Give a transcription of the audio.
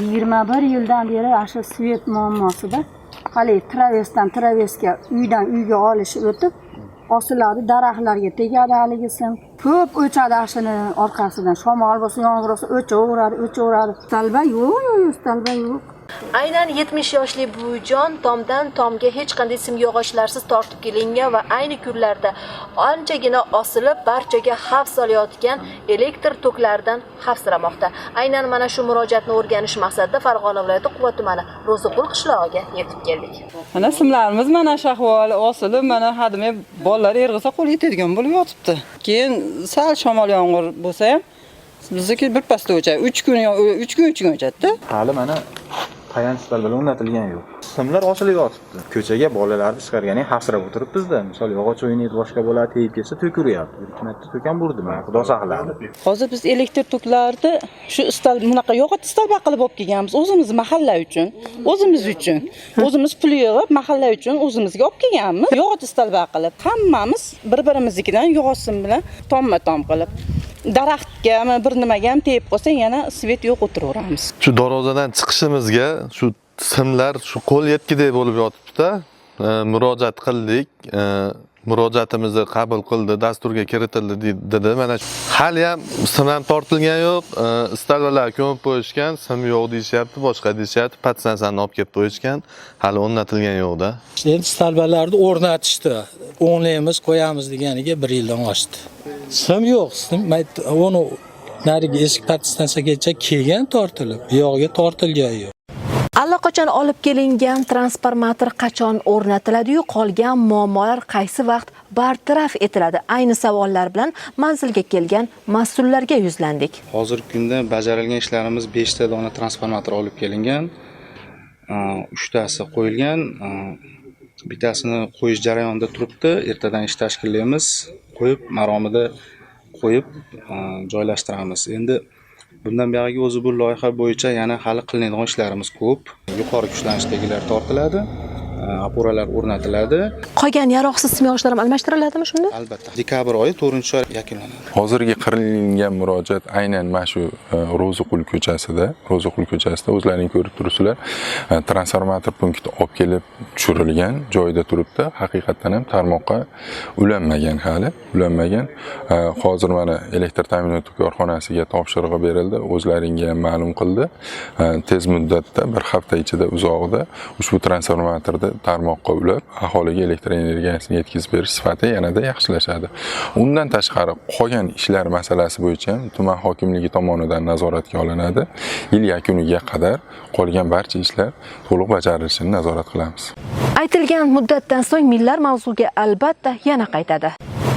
21 yildan beri shu svet muammosida hali travesdan travesga uydan uyga olish o'tib osiladi, daraxtlarga tegadi haligisin. Ko'p o'chadi shuni orqasidan. Shamol bo'lsa, yomg'ir bo'lsa o'chaveradi. Talba yo'q, talba yo'q. Aynan 70 yoshli buvijon tomdan tomga hech qanday simyog'ochlarsiz tortib kelingan va ayni kunlarda anchagina osilib barchaga xavf solayotgan elektr toklaridan xavfsiramoqda. Aynan mana shu murojaatni o'rganish maqsadida Farg'ona viloyati Quva tumani Ro'ziqul qishlog'iga yetib keldik. Mana simlarimiz mana shu ahvoli osilib, mana hadimay bolalar erg'isa qo'l yetadigan bo'lib yotibdi. Keyin sal shamol yomg'ir bo'lsa ham bizniki birpasda o'chadi. 3 kun o'chadi. Hali mana tayanchlar bilan o'rnatilgan yo'q. Simlar osilib yotibdi. Ko'chaga bolalarni chiqargani xavfsirab o'tiribmiz-da. Misol yog'och o'ynaydi, boshqa bola tegib kelsa to'kiryapti. Hikmatni to'kan burdi, mana Xudo saqladi. Hozir biz elektr toklarni shu istal bunaqa yog'och istalba qilib olib kelganmiz. O'zimiz mahalla uchun, o'zimiz pul yig'ib mahalla uchun o'zimizga olib kelganmiz. Yog'och istalba qilib, hammamiz bir-birimiznikidan yog'och sim bilan tomma-tom qilib daraxtga bir nimaga ham tegib qolsa yana svet yo'q o'tiraveramiz. Shu darvozadan chiqishimizga shu simlar shu qo'l yetkidek bo'lib yotibdi-da. Murojaat qildik. Murojaatimizni qabul qildi, dasturga kiritildi dedi. Mana hali ham sim ham tortilgan yo'q. Istalbalar ko'mib qo'yishgan, sim yo'q deyishyapti, boshqa deyishyapti. Patsansani olib kelib qo'yishgan, hali o'rnatilgan yo'q-da. Endi istalbalarni o'rnatishdi. O'nlaymiz, qo'yamiz deganiga 1 yildan oshdi. Sim yo'q, uni narigi eski patsansagacha kelgan tortilib, bu yo'g'iga tortilgan yo'q. Allaqachon olib kelingan transformator qachon o'rnatiladi-yu, qolgan muammolar qaysi vaqt bartaraf etiladi? Ayni savollar bilan manzilga kelgan mas'ullarga yuzlandik. Hozirgi kunda bajarilgan ishlarimiz 5 ta dona transformator olib kelingan. 3 tasi qo'yilgan, bittasini qo'yish jarayonida turibdi. Ertadan ish tashkillaymiz, qo'yib maromida qo'yib joylashtiramiz. Endi bundan buyog'iga o'zi bu loyiha bo'yicha yana hali qilinadigan ishlarimiz ko'p. Yuqori kuchlanishdagilari tortiladi, operalar o'rnatiladi. Qolgan yaroqsiz simyog'ochlar ham almashtiriladimi shunda? Albatta. Dekabr oyi 4-oy yakunlanadi. Hozirgi qilingan murojaat aynan mana shu Ro'ziqul ko'chasida o'zlaring ko'rib turibsizlar, transformator punkti olib kelib tushirilgan joyda turibdi. Haqiqatan ham tarmoqqa ulanmagan hali. Hozir mana elektr ta'minot korxonasiga topshirig'i berildi. O'zlaringga ham ma'lum qildi. Tez muddatda, bir hafta ichida uzog'ida ushbu transformatorni tarmoqqa ulab, aholiga elektr energiyasini yetkazib berish sifati yanada yaxshilashadi. Undan tashqari qolgan ishlar masalasi bo'yicha tuman hokimligi tomonidan nazoratga olinadi. Yil yakuniga qadar qolgan barcha ishlar to'liq bajarilishini nazorat qilamiz. Aytilgan muddatdan so'ng millar mavzuga albatta yana qaytadi.